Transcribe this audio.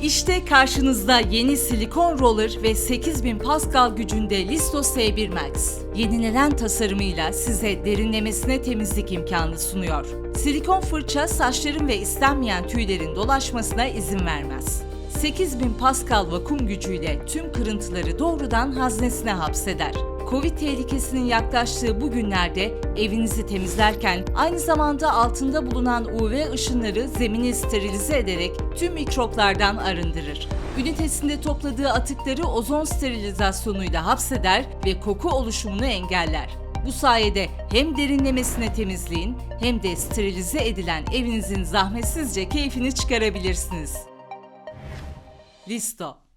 İşte karşınızda yeni silikon roller ve 8000 Pascal gücünde Listo S1 Max. Yenilenen tasarımıyla size derinlemesine temizlik imkanı sunuyor. Silikon fırça saçların ve istenmeyen tüylerin dolaşmasına izin vermez. 8000 Pascal vakum gücüyle tüm kırıntıları doğrudan haznesine hapseder. Covid tehlikesinin yaklaştığı bu günlerde evinizi temizlerken aynı zamanda altında bulunan UV ışınları zemini sterilize ederek tüm mikroplardan arındırır. Ünitesinde topladığı atıkları ozon sterilizasyonuyla hapseder ve koku oluşumunu engeller. Bu sayede hem derinlemesine temizliğin hem de sterilize edilen evinizin zahmetsizce keyfini çıkarabilirsiniz. Listo.